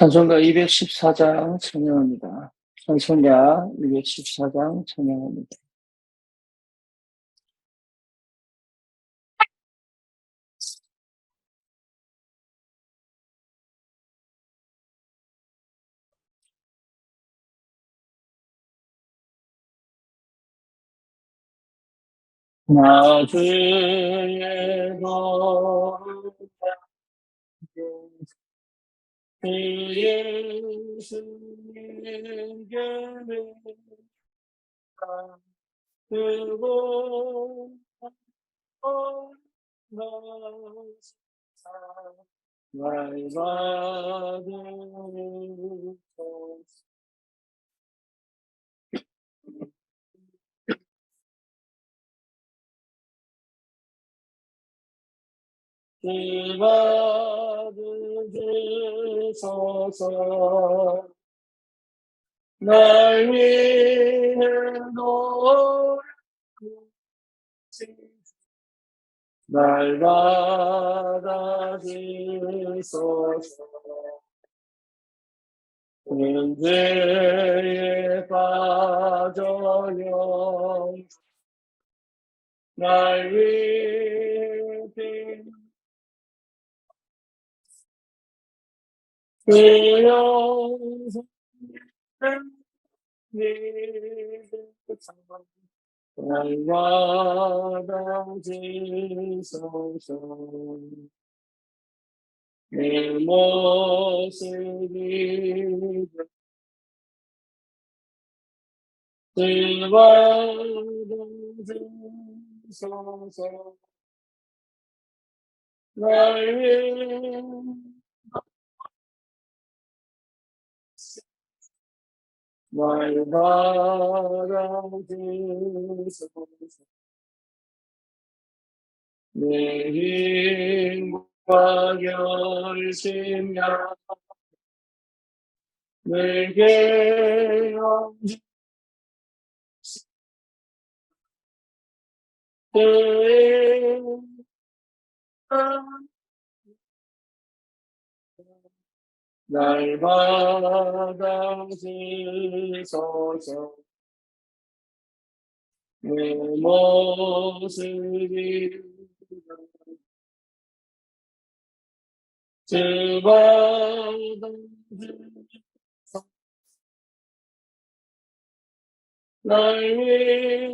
찬송가 214장 찬양합니다. 찬송가 214장 찬양합니다. 나 주의 거룩한 그 예수님 교회 그곳 날 받으소서. 받으소서. 날 위해 노래하시 날 받아주소서. 은죄에 빠져요 날 위해 그 영생을 날 받아주소서. 내 모습이 받아주소서. 날 위해 날 받아주소서. 내 힘과 결심야 내게 언제나 날 받아주소서. 내 모습이 주 받아주소서. 날 위해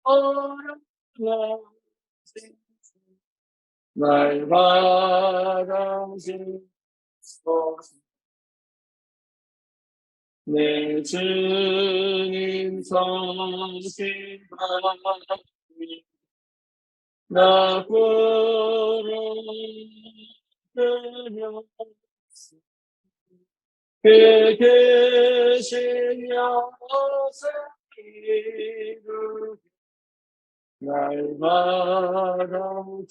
어렵나 날 받아주소서. 내 주님 성신 받으니 나 부르짖으며 그 계신 여세 이루 날 받아주소서.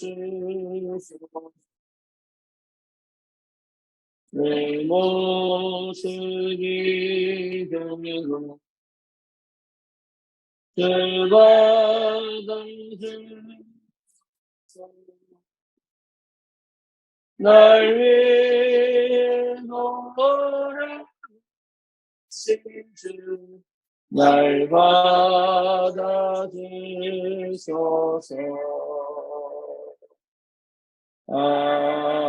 내 모습이 되고 주 받아주소서. 날 위해 노래하신 주 날 받아주소서. 아멘.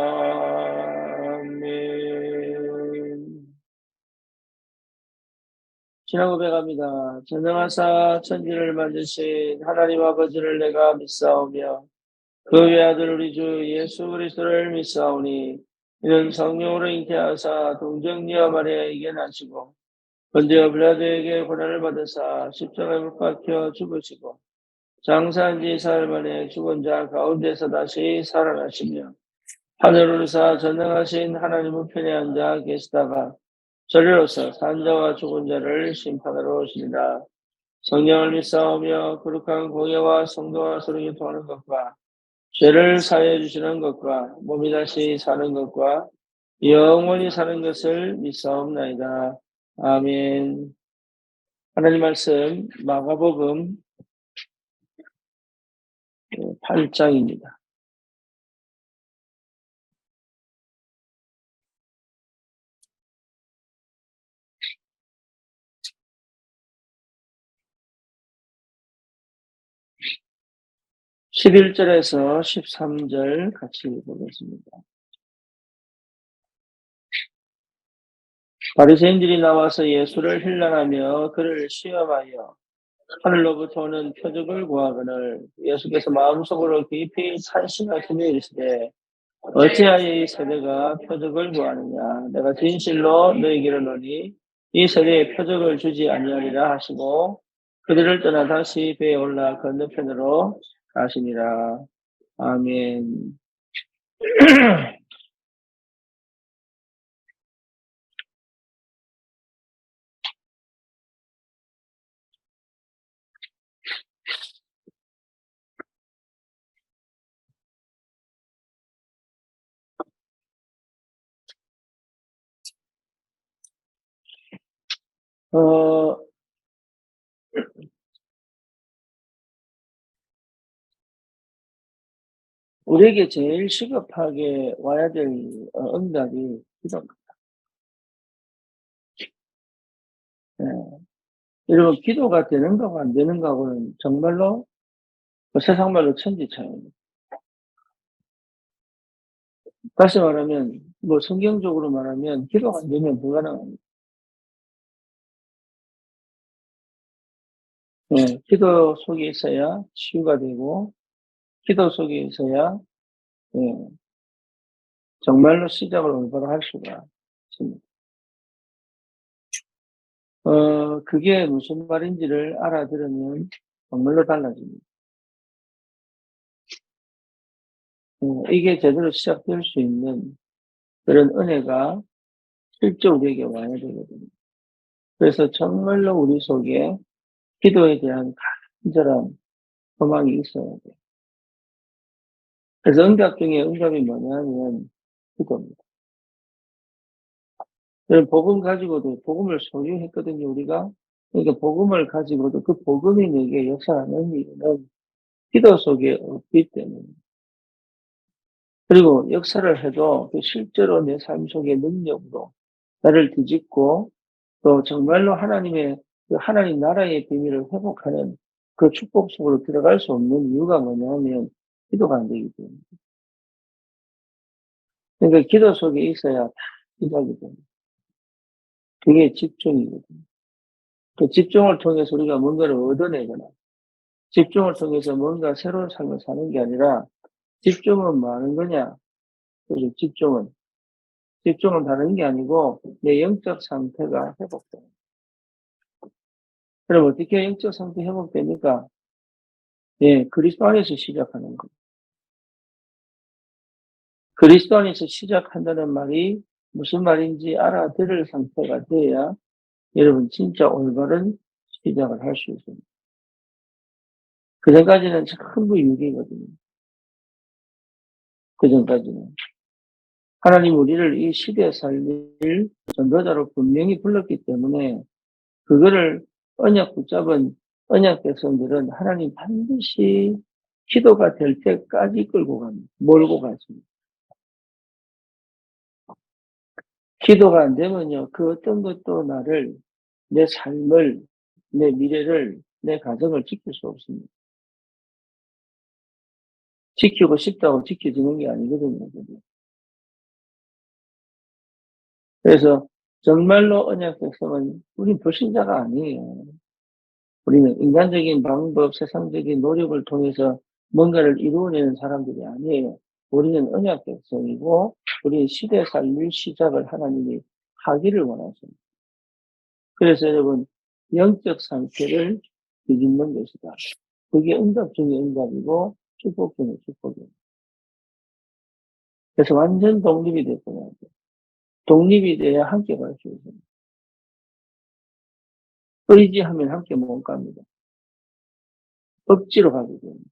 신앙 고백합니다. 전능하사 천지를 만드신 하나님 아버지를 내가 믿사오며 그 외아들 우리 주 예수 그리스도를 믿사오니 이는 성령으로 잉태하사 동정녀 마리아에게 나시고 본디오 빌라도에게 고난을 받으사 십자가에 못 박혀 죽으시고 장사한 지 사흘 만에 죽은 자 가운데서 다시 살아나시며 하늘 오르사 전능하신 하나님 우편에 앉아 계시다가 저리로서 산자와 죽은 자를 심판하러 오시니라. 성령을 믿사오며 거룩한 공예와 성도와 서로 통하는 것과 죄를 사하여 주시는 것과 몸이 다시 사는 것과 영원히 사는 것을 믿사옵나이다. 아멘. 하나님 말씀 마가복음 8장입니다. 11절에서 13절 같이 보겠습니다. 바리새인들이 나와서 예수를 힐난하며 그를 시험하여 하늘로부터 오는 표적을 구하거늘 예수께서 마음속으로 깊이 탄식하시며 이르시되 어찌하여 이 세대가 표적을 구하느냐 내가 진실로 너희에게 이르노니 이 세대에 표적을 주지 아니하리라 하시고 그들을 떠나 다시 배에 올라 건너편으로 가시니라. 아멘. 어, 우리에게 제일 시급하게 와야 될 응답이 기도입니다. 예. 여러분, 기도가 되는 거고 안 되는 거하고는 정말로 세상 말로 천지 차이입니다. 다시 말하면, 성경적으로 말하면 기도가 안 되면 불가능합니다. 예, 기도 속에 있어야 치유가 되고, 기도 속에 있어야, 예, 정말로 시작을 올바로 할 수가 있습니다. 그게 무슨 말인지를 알아들으면 정말로 달라집니다. 이게 제대로 시작될 수 있는 그런 은혜가 실제 우리에게 와야 되거든요. 그래서 정말로 우리 속에 기도에 대한 간절한 소망이 있어야 돼요. 그래서 응답 중에 응답이 뭐냐면 기도입니다. 복음 가지고도 복음을 소유했거든요, 우리가. 그러니까 복음을 가지고도 그 복음이 내게 역사하는 이유는 기도 속에 없기 때문에. 그리고 역사를 해도 그 실제로 내 삶 속의 능력으로 나를 뒤집고 또 정말로 하나님 나라의 비밀을 회복하는 그 축복 속으로 들어갈 수 없는 이유가 뭐냐면 기도가 안 되기 때문에. 그러니까 기도 속에 있어야 다 시작이 됩니다. 그게 집중이거든요. 그 집중을 통해서 우리가 뭔가를 얻어내거나 집중을 통해서 뭔가 새로운 삶을 사는 게 아니라 집중은 뭐 하는 거냐? 그죠? 집중은 다른 게 아니고 내 영적 상태가 회복됩니다. 그럼 어떻게 영적 상태 회복됩니까? 예, 그리스도 안에서 시작하는 거예요. 그리스도 안에서 시작한다는 말이 무슨 말인지 알아들을 상태가 돼야 여러분 진짜 올바른 시작을 할 수 있습니다. 그 전까지는 전부 유기거든요. 그 전까지는. 하나님 우리를 이 시대에 살릴 전도자로 분명히 불렀기 때문에 그거를 언약 붙잡은 언약 백성들은 하나님 반드시 기도가 될 때까지 끌고 갑니다. 몰고 가십니다. 기도가 안 되면요, 그 어떤 것도 내 삶을, 내 미래를, 내 가정을 지킬 수 없습니다. 지키고 싶다고 지켜지는 게 아니거든요. 그게. 그래서 정말로 언약 백성은 우린 불신자가 아니에요. 우리는 인간적인 방법, 세상적인 노력을 통해서 뭔가를 이루어내는 사람들이 아니에요. 우리는 언약 백성이고 우리 시대 살릴 시작을 하나님이 하기를 원하십니다. 그래서 여러분 영적 상태를 뒤집는 것이다. 그게 응답 중에 응답이고 축복 중에 축복입니다. 그래서 완전 독립이 됐어야 돼요. 독립이 돼야 함께 갈 수 있습니다. 의지하면 함께 못 갑니다. 억지로 가게 됩니다.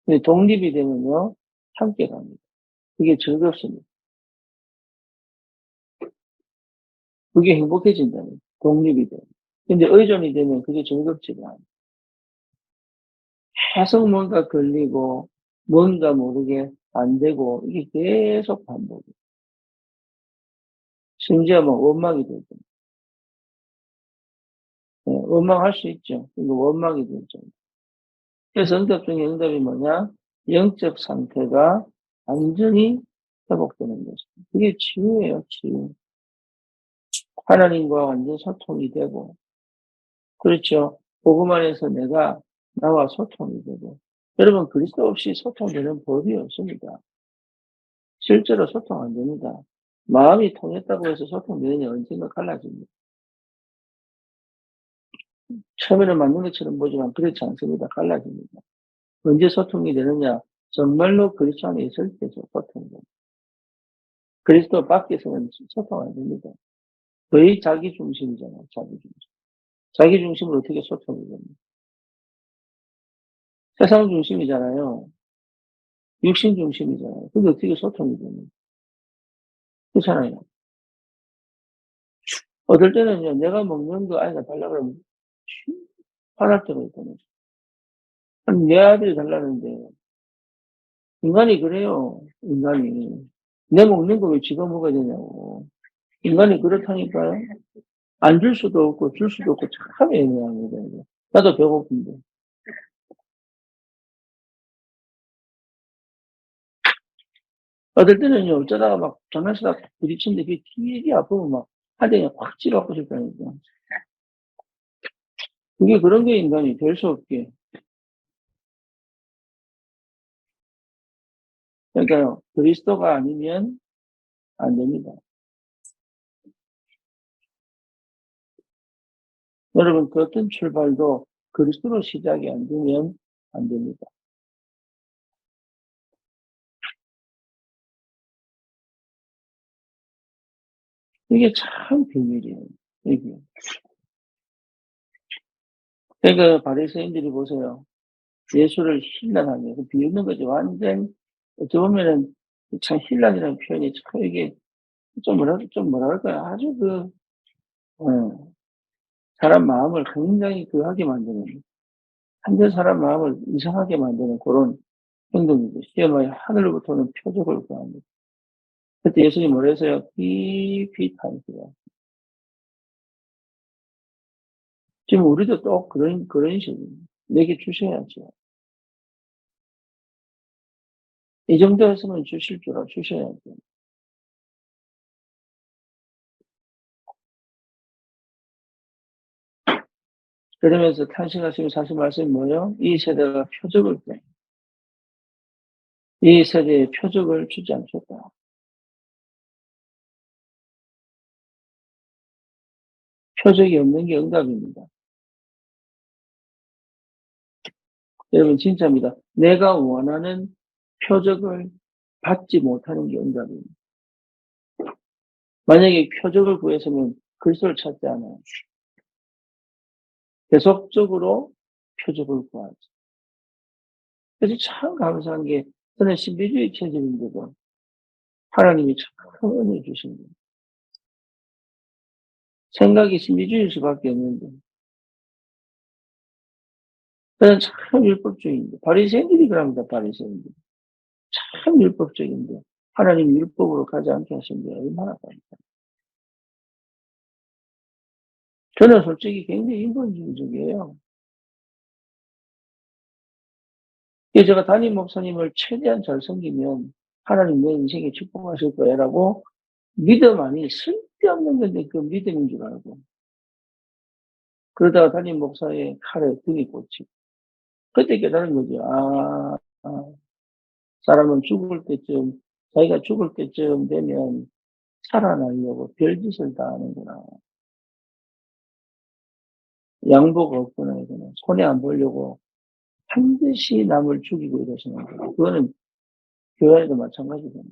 근데 독립이 되면요, 함께 갑니다. 그게 즐겁습니다. 그게 행복해진다는 독립이 돼요. 근데 의존이 되면 그게 즐겁지가 않아요. 계속 뭔가 걸리고, 뭔가 모르게 안 되고, 이게 계속 반복이에요. 심지어 원망이 되죠. 네, 원망할 수 있죠. 이거 원망이 되죠. 그래서 응답 중에 응답이 뭐냐? 영적 상태가 완전히 회복되는 거죠. 그게 치유예요, 치유. 하나님과 완전 소통이 되고, 그렇죠. 복음 안에서 내가 나와 소통이 되고, 여러분 그리스도 없이 소통되는 법이 없습니다. 실제로 소통 안 됩니다. 마음이 통했다고 해서 소통되느냐 언젠가 갈라집니다. 처음에는 맞는 것처럼 보지만 그렇지 않습니다. 갈라집니다. 언제 소통이 되느냐? 정말로 그리스도 안에 있을 때죠, 소통이 됩니다. 그리스도 밖에서는 소통 안 됩니다. 거의 자기 중심이잖아요, 자기 중심. 자기 중심으로 어떻게 소통이 됩니까? 세상 중심이잖아요. 육신 중심이잖아요. 근데 어떻게 소통이 됩니까? 그렇잖아요. 어떨 때는요, 내가 먹는 거 아이가 달라 그러면 화날 때가 있거든요. 아니, 내 아들이 달라는데, 인간이 그래요, 인간이. 내 먹는 거 왜 지가 먹어야 되냐고. 인간이 그렇다니까요. 안 줄 수도 없고, 줄 수도 없고, 참 애매합니다, 이거. 나도 배고픈데. 어떨 때는요, 어쩌다가 막 장난치다가 부딪히는데 그게 되게 아프면 막, 한 대에 확 찌르고 싶다니까. 그게 그런 게 인간이 될 수 없게. 그러니까요, 그리스도가 아니면 안 됩니다. 여러분, 그 어떤 출발도 그리스도로 시작이 안 되면 안 됩니다. 이게 참 비밀이에요. 이게. 그러니까 바리새인들이 보세요. 예수를 힐난하며 비웃는 거죠. 완전 어찌 보면은 참 힐난이라는 표현이 참 이게 좀 뭐라 그럴까요? 아주 사람 마음을 굉장히 하게 만드는, 한전 사람 마음을 이상하게 만드는 그런 행동이죠. 시험의 하늘로부터는 표적을 구합니다. 그때 예수님이 뭐라 했어요? 깊이 탄식이요. 지금 우리도 또 그런 식이에요. 내게 주셔야죠. 이 정도 했으면 주실 줄 주셔야죠. 그러면서 탄식하시면서 사실 말씀이 뭐예요? 이 세대가 표적을 때, 이 세대에 표적을 주지 않겠다. 표적이 없는 게 응답입니다. 여러분 진짜입니다. 내가 원하는 표적을 받지 못하는 게 응답입니다. 만약에 표적을 구했으면 그리스도를 찾지 않아요. 계속적으로 표적을 구하죠. 그래서 참 감사한 게 저는 신비주의 체질인데도 하나님이 참 은혜 주신 거예요. 생각이 신비주의일 수밖에 없는데 저는 참 율법주의인데 바리새인들이 그럽니다. 바리새인들 참 율법적인데 하나님 율법으로 가지 않게 하신 게 얼마나 감사해요. 저는 솔직히 굉장히 인본주의적이에요. 그래서 제가 담임 목사님을 최대한 잘 섬기면 하나님 내 인생에 축복하실 거야라고 믿음 아니 쓸데없는 건데 그 믿음인 줄 알고 그러다가 담임 목사의 칼에 등이 꽂히고 그때 깨달은 거죠. 사람은 죽을 때쯤 자기가 죽을 때쯤 되면 살아나려고 별짓을 다 하는구나. 양보가 없구나 이거는. 손해 안 보려고 반드시 남을 죽이고 이러시는 거예요. 그거는 교회에도 마찬가지입니다.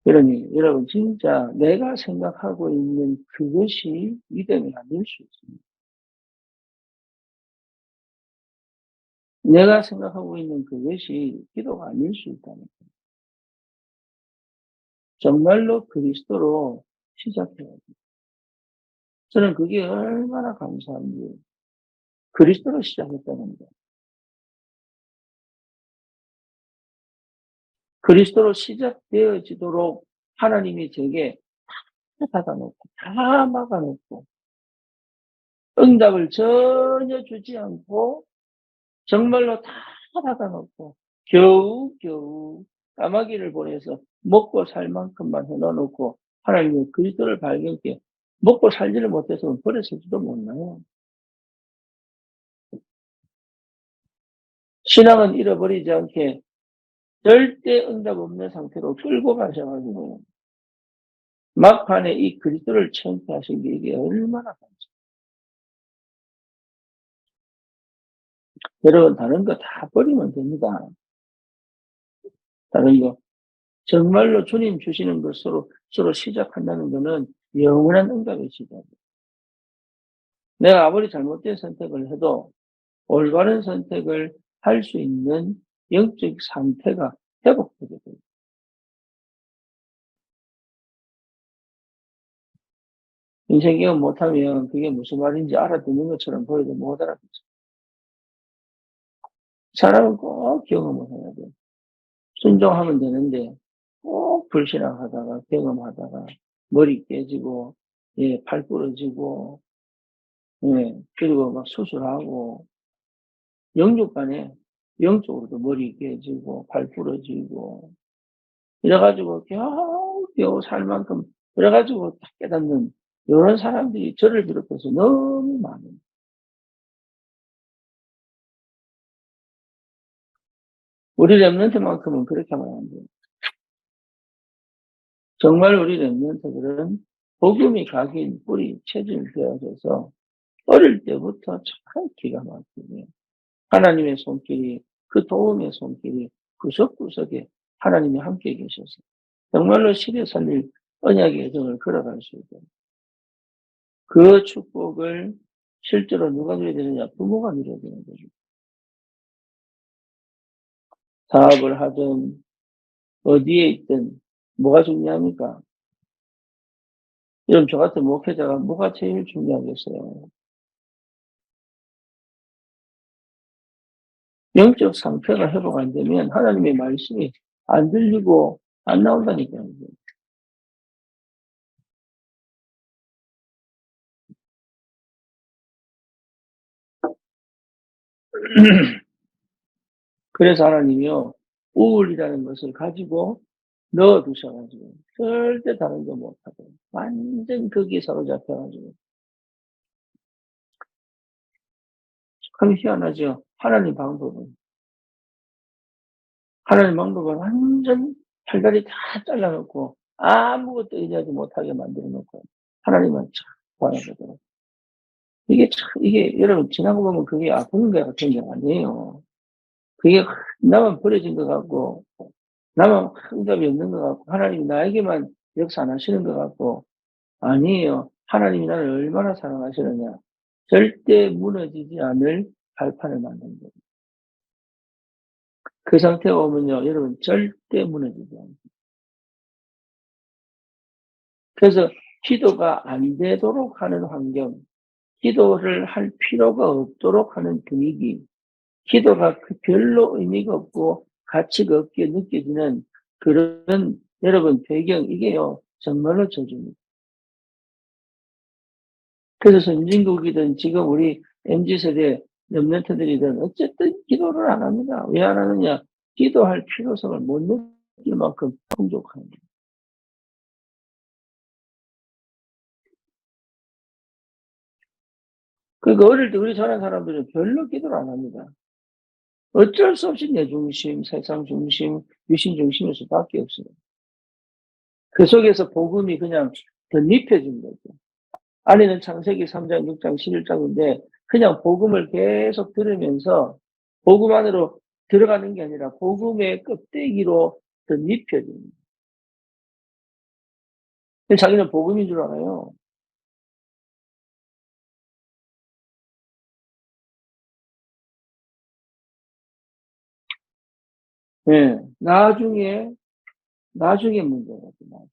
그러니 여러분 진짜 내가 생각하고 있는 그것이 믿음이 아닐 수 있습니다. 내가 생각하고 있는 그것이 기도가 아닐 수 있다는 거예요. 정말로 그리스도로 시작해야 돼요. 저는 그게 얼마나 감사한지 그리스도로 시작했다는 거예요. 그리스도로 시작되어지도록 하나님이 제게 닫아놓고, 다 막아놓고, 응답을 전혀 주지 않고, 정말로 다 닫아놓고, 겨우겨우 까마귀를 보내서 먹고 살 만큼만 해놓고, 하나님의 그리스도를 발견케 먹고 살지를 못해서 버렸을지도 몰라요. 신앙은 잃어버리지 않게 절대 응답 없는 상태로 끌고 가셔가지고, 막판에 이 그리스도를 창피하신 게 이게 얼마나 많죠. 여러분, 다른 거 다 버리면 됩니다. 다른 거. 정말로 주님 주시는 것으로 서로 시작한다는 것은 영원한 응답의 시작. 내가 아무리 잘못된 선택을 해도 올바른 선택을 할 수 있는 영적 상태가 회복되게 돼요. 인생 경험 못하면 그게 무슨 말인지 알아듣는 것처럼 보여도 못 알아듣죠. 사람은 꼭 경험을 해야 돼요. 순종하면 되는데 꼭 불신앙하다가 경험하다가 머리 깨지고, 예, 팔 부러지고, 예, 그리고 막 수술하고, 영육 간에 영적으로도 머리 깨지고, 팔 부러지고, 이래가지고 겨우 살 만큼, 그래가지고 딱 깨닫는 이런 사람들이 저를 비롯해서 너무 많아요. 우리 랩런트만큼은 그렇게 하면 안 돼요. 정말 우리 랩런트들은 복음이 각인 뿌리 체질되어져서 어릴 때부터 참 기가 막히게 하나님의 손길이, 그 도움의 손길이 구석구석에 하나님이 함께 계셔서 정말로 시대 살릴 언약의 여정을 걸어갈 수 있도록, 그 축복을 실제로 누가 누려야 되느냐? 부모가 누려야 되는 거죠. 사업을 하든 어디에 있든 뭐가 중요합니까? 여러분, 저 같은 목회자가 뭐가 제일 중요하겠어요? 영적 상태가 회복 안 되면 하나님의 말씀이 안 들리고 안 나온다니까요. 그래서 하나님이요, 우울이라는 것을 가지고 넣어 두셔가지고 절대 다른 거 못하고 완전 거기에 사로잡혀가지고, 참 희한하죠. 하나님 방법은 완전 팔다리 다 잘라놓고 아무것도 의지하지 못하게 만들어 놓고 하나님은 참 보아보도록. 이게 여러분, 지나고 보면 그게 아픈 것 같은 게 아니에요. 그게 나만 버려진 것 같고, 나만 응답이 없는 것 같고, 하나님이 나에게만 역사 안 하시는 것 같고, 아니에요. 하나님이 나를 얼마나 사랑하시느냐. 절대 무너지지 않을 발판을 만든 거예요. 그 상태가 오면요, 여러분, 절대 무너지지 않아요. 그래서 기도가 안 되도록 하는 환경, 기도를 할 필요가 없도록 하는 분위기, 기도가 별로 의미가 없고 가치가 없게 느껴지는 그런, 여러분, 배경, 이게요, 정말로 저주입니다. 그래서 선진국이든 지금 우리 MZ세대 렘넌트들이든 어쨌든 기도를 안 합니다. 왜 안 하느냐? 기도할 필요성을 못 느낄 만큼 풍족한 거예요. 그러니까 어릴 때 우리 저런 사람들은 별로 기도를 안 합니다. 어쩔 수 없이 내 중심, 세상 중심, 유신 중심일 수밖에 없어요. 그 속에서 복음이 그냥 덧입혀진 거죠. 안에는 창세기 3장, 6장, 11장인데 그냥 복음을 계속 들으면서 복음 안으로 들어가는 게 아니라 복음의 껍데기로 덧입혀진 거예요. 자기는 복음인 줄 알아요. 예. 나중에 문제가 죠.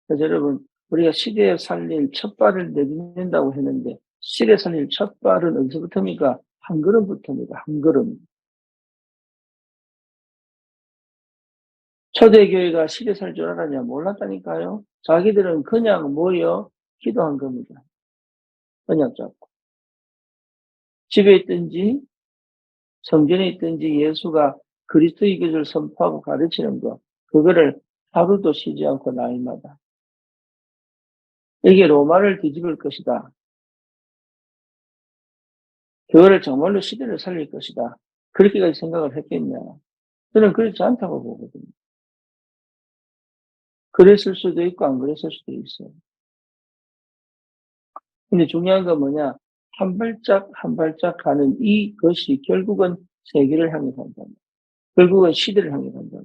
그래서 여러분, 우리가 시대에 살릴 첫 발을 내딛는다고 했는데, 시대에 살릴 첫 발은 어디서부터입니까? 한 걸음부터입니다. 한 걸음. 초대교회가 시대 살 줄 알았냐? 몰랐다니까요. 자기들은 그냥 모여 기도한 겁니다. 그냥 잡고. 집에 있든지 성전에 있든지 예수가 그리스도의 것을 선포하고 가르치는 것, 그거를 하루도 쉬지 않고 날마다. 이게 로마를 뒤집을 것이다. 그거를 정말로 시대를 살릴 것이다. 그렇게까지 생각을 했겠냐. 저는 그렇지 않다고 보거든요. 그랬을 수도 있고 안 그랬을 수도 있어요. 근데 중요한 건 뭐냐? 한 발짝 한 발짝 가는 이것이 결국은 세계를 향해 간다. 결국은 시대를 향해 간다.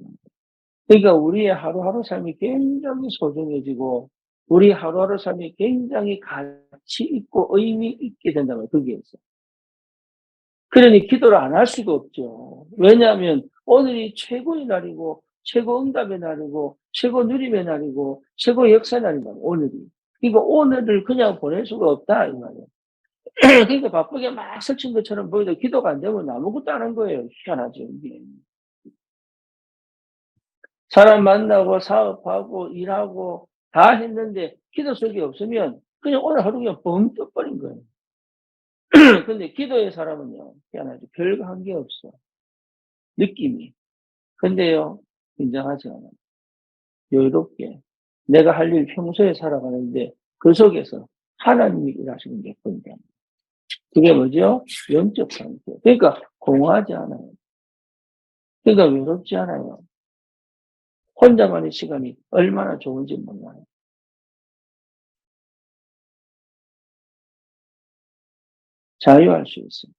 그러니까 우리의 하루하루 삶이 굉장히 소중해지고 우리 하루하루 삶이 굉장히 가치 있고 의미 있게 된다고요. 거기에서. 그러니 기도를 안 할 수가 없죠. 왜냐하면 오늘이 최고의 날이고 최고 응답의 날이고 최고 누림의 날이고 최고 역사의 날이다. 오늘이. 그러니까 오늘을 그냥 보낼 수가 없다 이 말이에요. 그러니까 바쁘게 막 설친 것처럼 보여도 기도가 안 되면 아무것도 안 한 거예요. 희한하죠 이게. 사람 만나고 사업하고 일하고 다 했는데 기도 속이 없으면 그냥 오늘 하루 그냥 뻥 떠버린 거예요. 근데 기도의 사람은요, 희한하죠. 별거 한 게 없어. 느낌이. 근데요, 긴장하지 않아요. 여유롭게. 내가 할 일 평소에 살아가는데 그 속에서 하나님이 일하시는 게 보인다. 그게 뭐죠? 영적 상태. 그러니까 공허하지 않아요. 그러니까 외롭지 않아요. 혼자만의 시간이 얼마나 좋은지 몰라요. 자유할 수 있어요.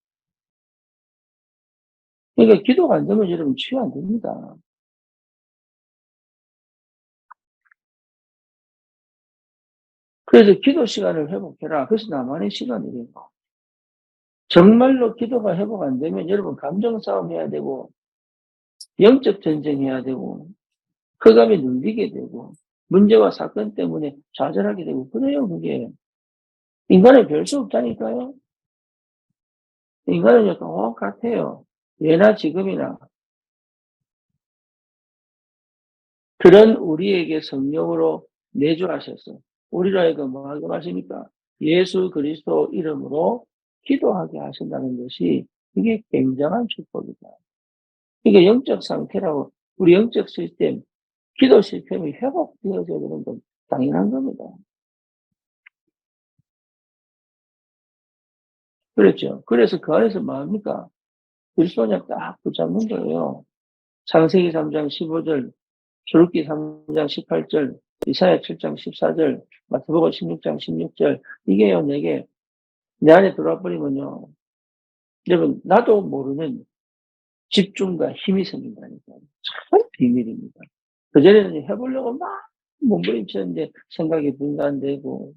그러니까 기도가 안 되면 여러분 치유 안 됩니다. 그래서 기도 시간을 회복해라. 그래서 나만의 시간이래요. 정말로 기도가 회복 안 되면 여러분 감정 싸움 해야 되고 영적 전쟁 해야 되고 흑암이 눌리게 되고 문제와 사건 때문에 좌절하게 되고 그래요 그게. 인간은 별 수 없다니까요. 인간은 똑같아요. 예나 지금이나. 그런 우리에게 성령으로 내주하셔서 우리로 하여금 뭐 하게 하십니까? 예수 그리스도 이름으로 기도하게 하신다는 것이 이게 굉장한 축복이다. 이게 영적 상태라고 우리 영적 시스템, 기도 시스템이 회복되어져야 되는 건 당연한 겁니다. 그렇죠. 그래서 그 안에서 뭐합니까? 그리스도냐 딱 붙잡는 거예요. 창세기 3장 15절, 출애굽기 3장 18절, 이사야 7장 14절, 마태복음 16장 16절, 이게요, 내게, 내 안에 들어와 버리면요. 여러분, 나도 모르는 집중과 힘이 생긴다니까요. 참 비밀입니다. 그전에는 해보려고 막 몸부림쳤는데 생각이 분산되고,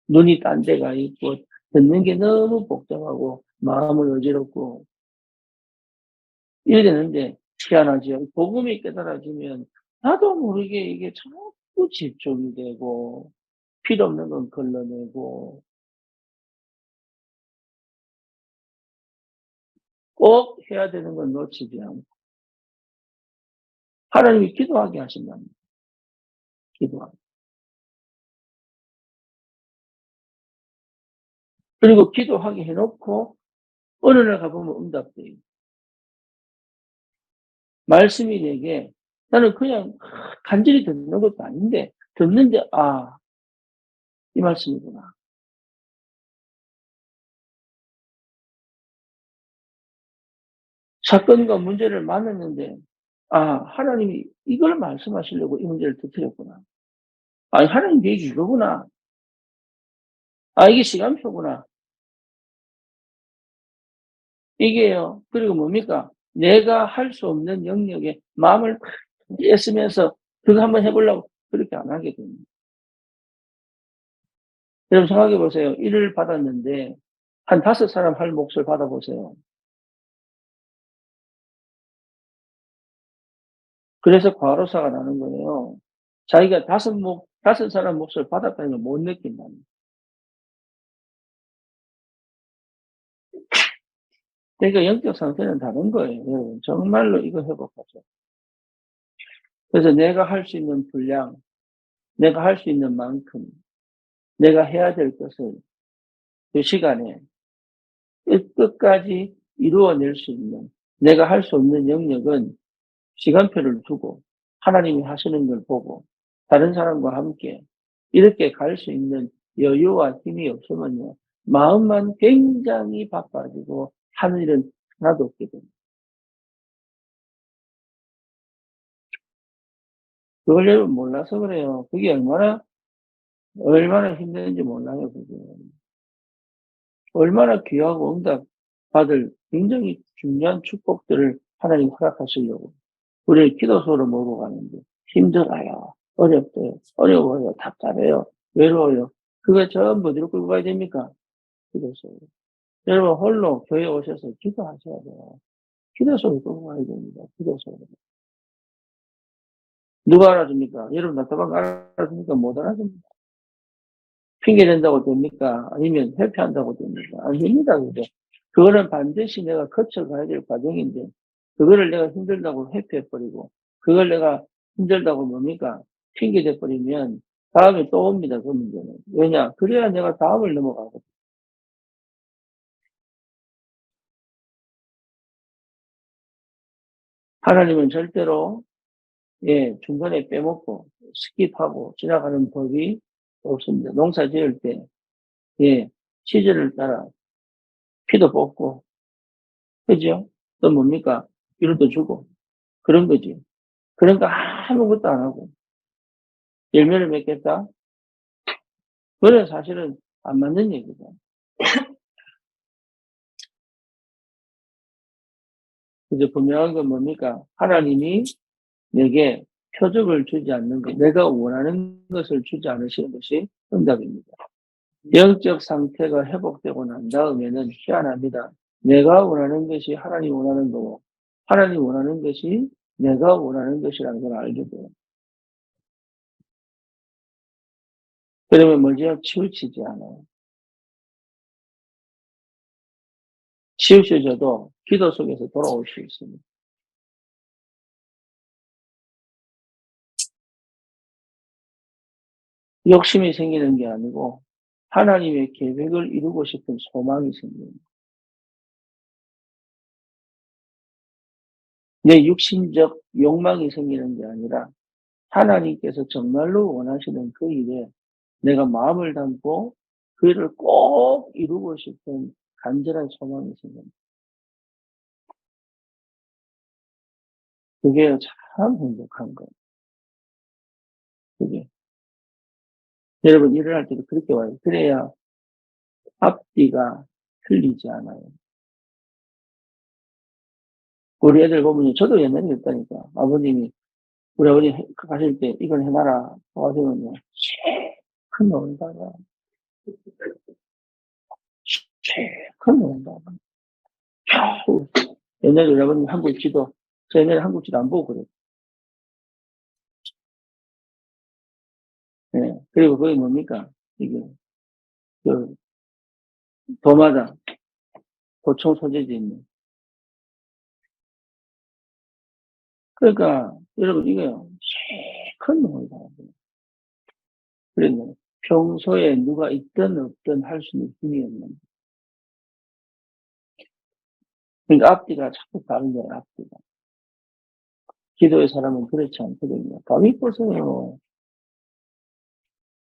눈이 딴 데가 있고, 듣는 게 너무 복잡하고, 마음을 어지럽고, 이래되는데, 희한하죠. 복음이 깨달아지면, 나도 모르게 이게 자꾸 집중이 되고, 필요 없는 건 걸러내고, 꼭 해야 되는 건 놓치지 않고, 하나님이 기도하게 하신답니다. 기도하게. 그리고 기도하게 해놓고, 어느 날 가보면 응답돼요. 말씀이 내게, 나는 그냥 간절히 듣는 것도 아닌데, 듣는데, 아, 이 말씀이구나. 사건과 문제를 만났는데, 아, 하나님이 이걸 말씀하시려고 이 문제를 터뜨렸구나. 아, 하나님 계획이 이거구나. 아, 이게 시간표구나. 이게요. 그리고 뭡니까? 내가 할 수 없는 영역에 마음을 애쓰면서 그거 한번 해보려고 그렇게 안 하게 됩니다. 여러분 생각해 보세요. 일을 받았는데 한 5사람 할 몫을 받아보세요. 그래서 과로사가 나는 거예요. 자기가 5사람 몫을 받았다는 걸 못 느낀다는 거예요. 그러니까 영적 상태는 다른 거예요. 여러분 정말로 이거 회복하죠. 그래서 내가 할 수 있는 분량, 내가 할 수 있는 만큼, 내가 해야 될 것을 그 시간에 끝까지 이루어낼 수 있는, 내가 할 수 없는 영역은 시간표를 두고 하나님이 하시는 걸 보고 다른 사람과 함께 이렇게 갈 수 있는 여유와 힘이 없으면요, 마음만 굉장히 바빠지고 하는 일은 하나도 없게 됩니다. 그걸 여러분 몰라서 그래요. 그게 얼마나 힘든지 몰라요, 그게. 얼마나 귀하고 응답 받을 굉장히 중요한 축복들을 하나님 허락하시려고 우리를 기도소로 몰고 가는데 힘들어요. 어렵대요. 어려워요. 답답해요. 외로워요. 그거 전부 어디로 끌고 가야 됩니까? 기도소로. 여러분 홀로 교회 오셔서 기도하셔야 돼요. 기도소로 끌고 가야 됩니다. 기도소로. 누가 알아줍니까? 여러분 나타방 알아줍니까? 못 알아줍니다. 핑계 댄다고 됩니까? 아니면 회피한다고 됩니까? 안 됩니다. 그죠? 그거는 반드시 내가 거쳐가야 될 과정인데, 그거를 내가 힘들다고 회피해버리고, 그걸 내가 힘들다고 뭡니까? 핑계 대버리면, 다음에 또 옵니다. 그 문제는. 왜냐? 그래야 내가 다음을 넘어가거든. 하나님은 절대로, 예, 중간에 빼먹고, 스킵하고 지나가는 법이 없습니다. 농사 지을 때, 예, 시절을 따라 피도 뽑고, 그죠? 또 뭡니까? 비료도 주고, 그런 거지. 그러니까 아무것도 안 하고 열매를 맺겠다? 그래 사실은 안 맞는 얘기다. 그래서 분명한 건 뭡니까? 하나님이 내게 표적을 주지 않는 것, 내가 원하는 것을 주지 않으시는 것이 응답입니다. 영적 상태가 회복되고 난 다음에는 희한합니다. 내가 원하는 것이 하나님 원하는 거고 하나님 원하는 것이 내가 원하는 것이라는 걸 알게 돼요. 그러면 먼저 치우치지 않아요. 치우쳐져도 기도 속에서 돌아올 수 있습니다. 욕심이 생기는 게 아니고 하나님의 계획을 이루고 싶은 소망이 생깁니다. 내 육신적 욕망이 생기는 게 아니라 하나님께서 정말로 원하시는 그 일에 내가 마음을 담고 그 일을 꼭 이루고 싶은 간절한 소망이 생깁니다. 그게 참 행복한 거예요. 그게. 여러분 일을 할 때도 그렇게 와요. 그래야 앞뒤가 틀리지 않아요. 우리 애들 보면 저도 옛날에 그랬다니까. 아버님이 우리 아버지 가실 때 이걸 해놔라. 하시면요. 큰 논다가, 큰 논다가. 겨우. 옛날에 우리 아버님 한국 지도, 저 옛날에 한국 지도 안 보고 그래요. 예. 그리고 그게 뭡니까? 이게, 그, 도마다, 도청 소재지 있는. 그러니까, 여러분, 이거요. 큰 논다. 그러면 평소에 누가 있든 없든 할 수 있는 힘이 없는. 그러니까 앞뒤가 자꾸 다른 거예요, 앞뒤가. 기도의 사람은 그렇지 않거든요. 다윗 보세요.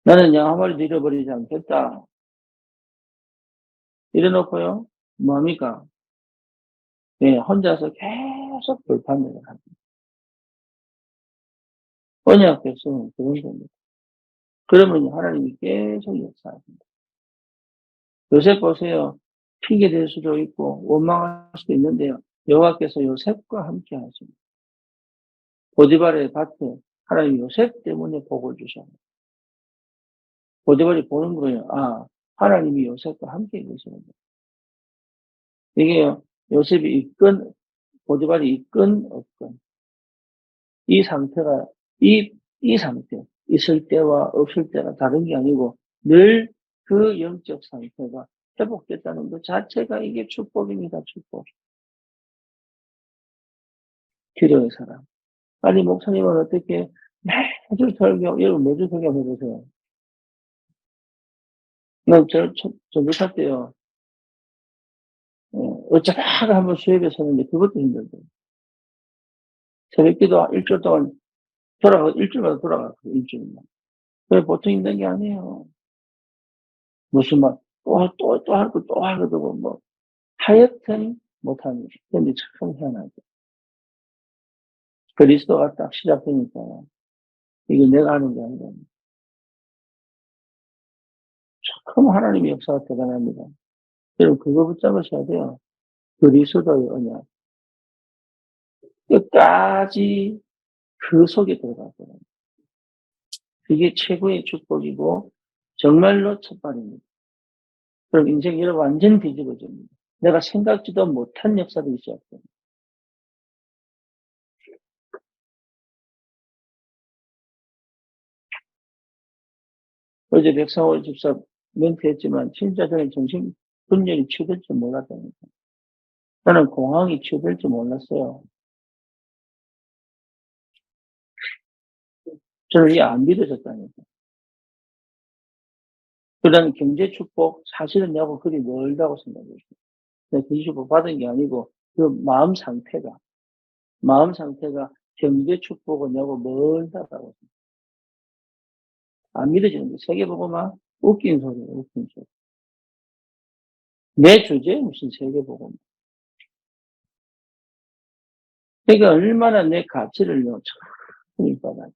나는 양 한 마리도 잃어버리지 않겠다. 이래놓고요, 뭡니까? 예, 혼자서 계속 불판매를 합니다. 언약 백성은 그런 겁니다. 그러면 하나님이 계속 역사하십니다. 요셉 보세요. 핑계 댈 수도 있고, 원망할 수도 있는데요. 여호와께서 요셉과 함께 하십니다. 보디발의 밭에 하나님 요셉 때문에 복을 주셨습니다. 보디발이 보는 거예요. 아, 하나님이 요셉과 함께 계시는 거예요. 이게요, 요셉이 있건, 보디발이 있건, 없건, 이 상태가, 이 상태, 있을 때와 없을 때가 다른 게 아니고, 늘 그 영적 상태가 회복됐다는 것 자체가 이게 축복입니다, 축복. 기도의 사람. 아니, 목사님은 어떻게 매주 설교, 여러분 매주 설교 해보세요. 난 전도사 때요, 어쩌다가 한번 수협에 서는데 그것도 힘들고. 새벽기도 일주일 동안 일주일마다 돌아갔어요, 일주일만. 그게 보통 힘든 게 아니에요. 무슨 말, 할 거 또 하거든, 뭐. 하여튼 못합니다. 근데 참 희한하죠. 그리스도가 딱 시작되니까, 이게 내가 하는 게 아니라, 참 하나님의 역사가 대단합니다. 여러분, 그거 붙잡으셔야 돼요. 그리스도의 언약. 끝까지 그 속에 들어가거든요. 그게 최고의 축복이고, 정말로 첫발입니다. 그럼 인생 여러분 완전 뒤집어집니다. 내가 생각지도 못한 역사들이 시작돼요. 어제 백상월 집사 멘트했지만, 진짜 저는 정신분열이 치유될 줄 몰랐다니까. 나는 공황이 치유될 줄 몰랐어요. 저는 이게 안 믿어졌다니까. 그다음에 경제 축복, 사실은 내하고 그리 멀다고 생각했어요. 내가 경제 축복 받은 게 아니고, 그 마음 상태가 경제 축복은 내하고 멀다라고. 안 믿어지는 거. 세계보고만 웃긴 소리예요, 웃긴 소리. 내 주제에 무슨 세계보고만. 그러니까 얼마나 내 가치를요, 참, 받아요.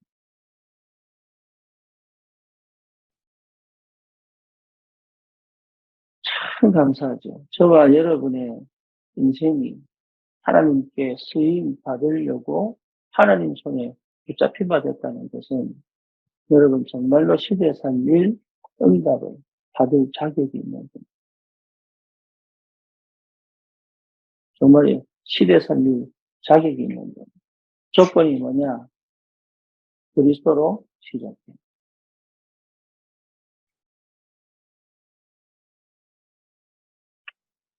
참 감사하죠. 저와 여러분의 인생이 하나님께 쓰임 받으려고 하나님 손에 붙잡힌 바 됐다는 것은 여러분 정말로 시대에 살릴 응답을 받을 자격이 있는 겁니다. 정말 시대에 살릴 자격이 있는 겁니다. 조건이 뭐냐? 그리스도로 시작해.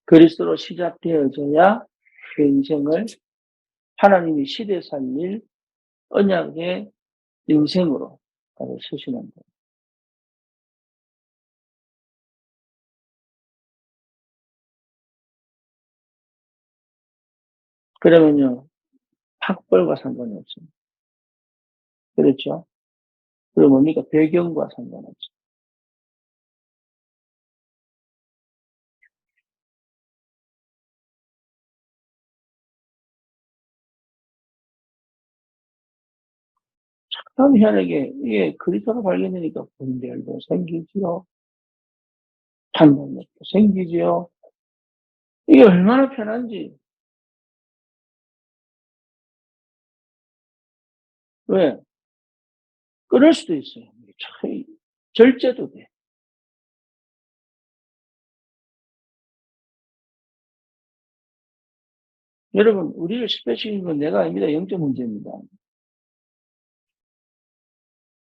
그리스도로 시작되어져야 그 인생을 하나님이 시대에 살릴 언약의 인생으로 쓰시는 거예요. 그러면요, 학벌과 상관이 없습니다. 그렇죠? 그리고 뭡니까? 배경과 상관없죠. 참 희한하게, 이게 그리스도가 발견되니까 분별도 생기지요. 판단력도 생기지요. 이게 얼마나 편한지. 왜? 끊을 수도 있어요. 참, 절제도 돼. 여러분, 우리를 실패시키는 건 내가 아닙니다. 영적 문제입니다.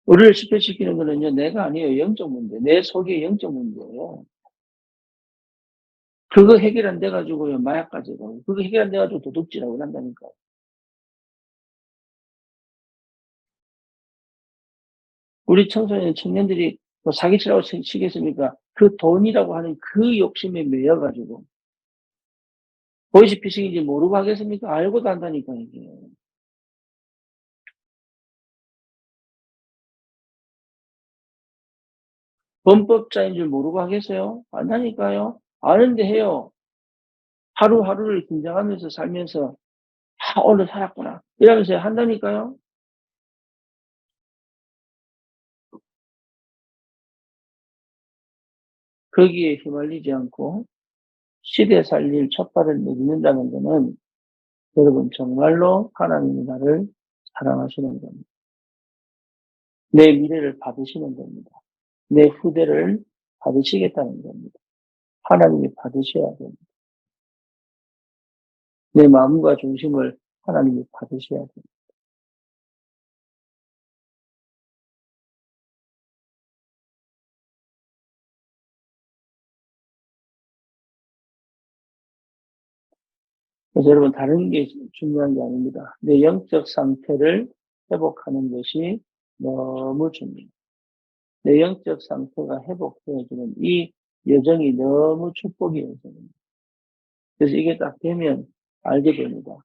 우리를 실패시키는 거는요, 내가 아니에요. 영적 문제. 내 속의 영적 문제예요. 그거 해결 안 돼가지고요, 마약까지 가고, 그거 해결 안 돼가지고 도둑질하고 한다니까. 우리 청소년, 청년들이 뭐 사기치라고 치겠습니까? 그 돈이라고 하는 그 욕심에 매여가지고, 보이스피싱인지 모르고 하겠습니까? 알고도 한다니까, 이게. 범법자인 줄 모르고 하겠어요? 안 하니까요. 아는데 해요. 하루하루를 긴장하면서 살면서, 아, 오늘 살았구나. 이러면서 한다니까요. 거기에 휘말리지 않고, 시대 살릴 첫발을 내딛는다는 것은 여러분 정말로 하나님이 나를 사랑하시는 겁니다. 내 미래를 받으시는 겁니다. 내 후대를 받으시겠다는 겁니다. 하나님이 받으셔야 됩니다. 내 마음과 중심을 하나님이 받으셔야 됩니다. 그래서 여러분 다른 게 중요한 게 아닙니다. 내 영적 상태를 회복하는 것이 너무 중요해요. 내 영적 상태가 회복되어지는 이 여정이 너무 축복이에요. 저는. 그래서 이게 딱 되면 알게 됩니다.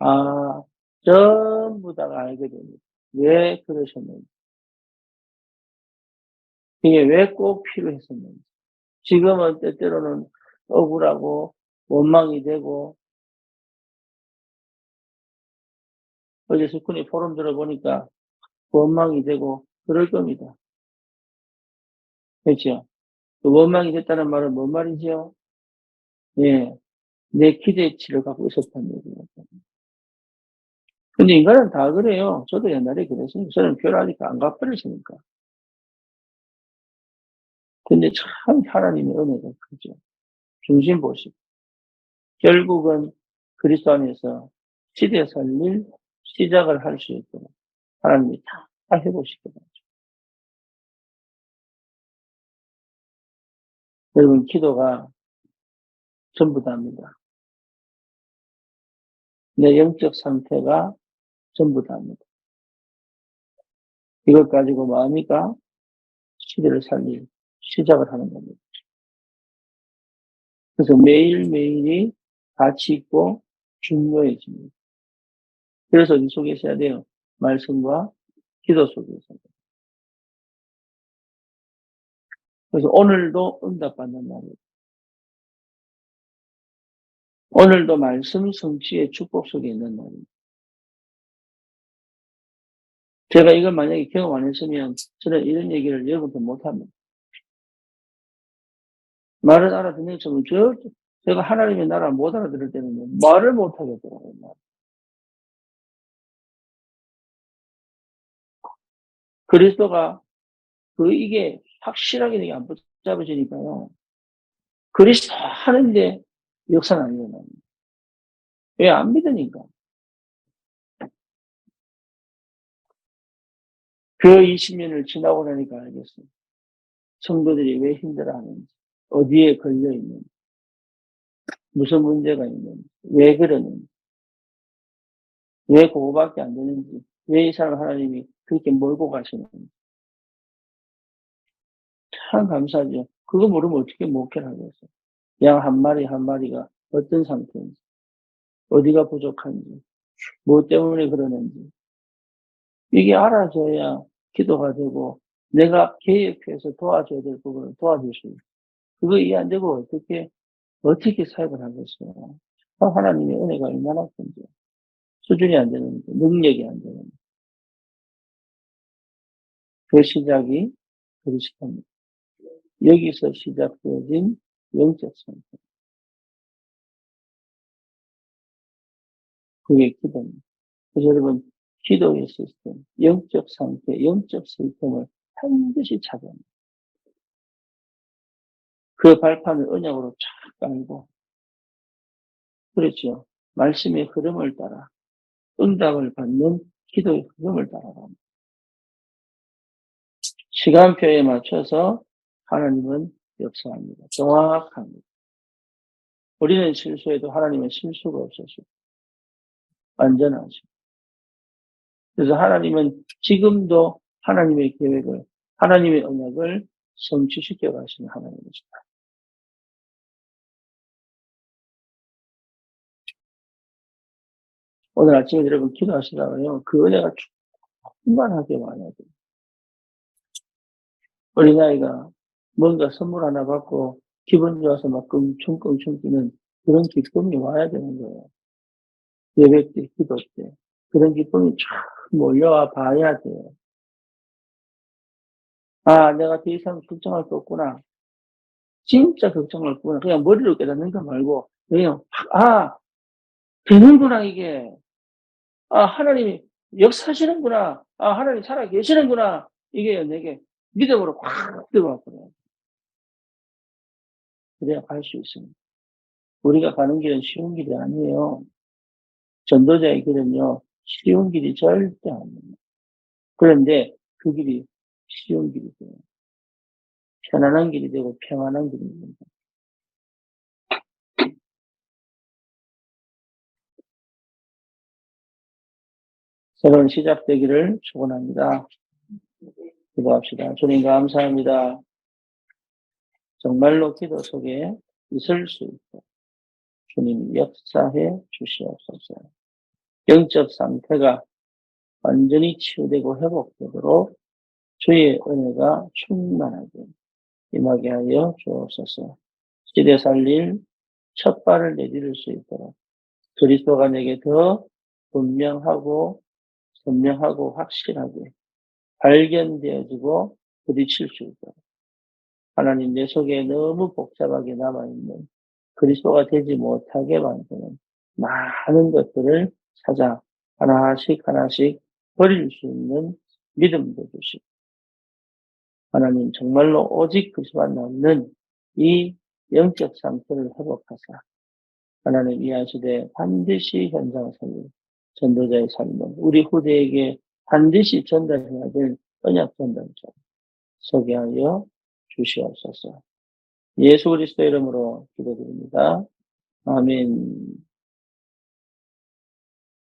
아, 전부 다가 알게 됩니다. 왜 그러셨는지. 이게 왜 꼭 필요했었는지. 지금은 때때로는 억울하고 원망이 되고, 어제 스쿠니 포럼 들어보니까 원망이 되고 그럴 겁니다. 그렇죠? 그 원망이 됐다는 말은 뭔 말이죠? 예, 내 기대치를 갖고 있었다는 얘기예요. 근데 인간은 다 그래요. 저도 옛날에 그랬어요. 저는 교회 아직 안 가버렸으니까. 근데 참 하나님의 은혜가 크죠. 중심 보시고. 결국은 그리스도 안에서 시대 살릴 시작을 할 수 있도록 하나님이 다 해보시거든요. 여러분, 기도가 전부 다입니다. 내 영적 상태가 전부 다입니다. 이걸 가지고 마음이가 시대를 살릴 시작을 하는 겁니다. 그래서 매일매일이 가치 있고 중요해집니다. 그래서 이 속에 있어야 돼요. 말씀과 기도 속에서. 그래서 오늘도 응답받는 날이에요. 오늘도 말씀 성취의 축복 속에 있는 날입니다. 제가 이걸 만약에 경험 안 했으면 저는 이런 얘기를 여러분한테 못합니다. 말을 알아듣는 것처럼 제가 하나님의 나라 못 알아들을 때는 말을 못하겠더라고요. 그리스도가 이게 확실하게 이게 안 붙잡아지니까요. 그리스도 하는데 역사는 안 일어나요. 왜 안 믿으니까. 그 20년을 지나고 나니까 알겠어요. 성도들이 왜 힘들어하는지, 어디에 걸려있는지, 무슨 문제가 있는지, 왜 그러는지, 왜 그거밖에 안 되는지, 왜 이 사람 하나님이 그렇게 몰고 가시는지. 참 감사하죠. 그거 모르면 어떻게 목회를 하겠어요. 양 한 마리 한 마리가 어떤 상태인지, 어디가 부족한지, 뭐 때문에 그러는지. 이게 알아줘야 기도가 되고, 내가 계획해서 도와줘야 될 부분을 도와줄 수 있어요. 그거 이해 안 되고 어떻게 사역을 하겠어요. 하나님의 은혜가 얼마나 큰지. 수준이 안 되는데, 능력이 안 되는데. 그 시작이 그리스도입니다. 여기서 시작되어진 영적 상태. 그게 기도입니다. 그래서 여러분, 기도의 시스템, 영적 상태, 영적 시스템을 반드시 찾아야 합니다. 그 발판을 언약으로 쫙 깔고, 그렇죠. 말씀의 흐름을 따라, 응답을 받는 기도의 흐름을 따라갑니다. 시간표에 맞춰서 하나님은 역사합니다. 정확합니다. 우리는 실수해도 하나님은 실수가 없으시고, 완전하시고. 그래서 하나님은 지금도 하나님의 계획을, 하나님의 언약을 성취시켜 가시는 하나님이십니다. 오늘 아침에 여러분 기도하시다가요, 그 은혜가 충만하게 와야 돼요. 어린아이가 뭔가 선물 하나 받고 기분 좋아서 막 껑충껑충 뛰는 그런 기쁨이 와야 되는 거예요. 예배 때, 기도 때. 그런 기쁨이 쫙 몰려와 봐야 돼요. 아, 내가 더 이상 걱정할 게 없구나. 진짜 걱정할 게 없구나. 그냥 머리로 깨닫는 거 말고, 그냥, 아, 되는구나, 이게. 아, 하나님이 역사하시는구나. 아, 하나님 살아 계시는구나. 이게 내게 믿음으로 확 들어왔거든요. 그래야 갈 수 있습니다. 우리가 가는 길은 쉬운 길이 아니에요. 전도자의 길은요, 쉬운 길이 절대 아닙니다. 그런데 그 길이 쉬운 길이 돼요. 편안한 길이 되고 평안한 길이 됩니다. 새로운 시작되기를 축원합니다. 기도합시다. 주님 감사합니다. 정말로 기도 속에 있을 수 있고 주님 역사해 주시옵소서. 영적 상태가 완전히 치유되고 회복되도록 주의 은혜가 충만하게 임하게 하여 주옵소서. 시대 살릴 첫 발을 내디딜 수 있도록 그리스도가 내게 더 분명하고 선명하고 확실하게 발견되어지고 부딪힐 수 있도록 하나님 내 속에 너무 복잡하게 남아있는 그리스도가 되지 못하게 만드는 많은 것들을 찾아 하나씩 하나씩 버릴 수 있는 믿음도 주시고 하나님 정말로 오직 그리스도만 남는 이 영적 상태를 회복하사 하나님 이 시대에 반드시 현장을 살리고 전도자의 삶은 우리 후대에게 반드시 전달해야 될 언약 전달자 소개하여 주시옵소서. 예수 그리스도 이름으로 기도드립니다. 아멘.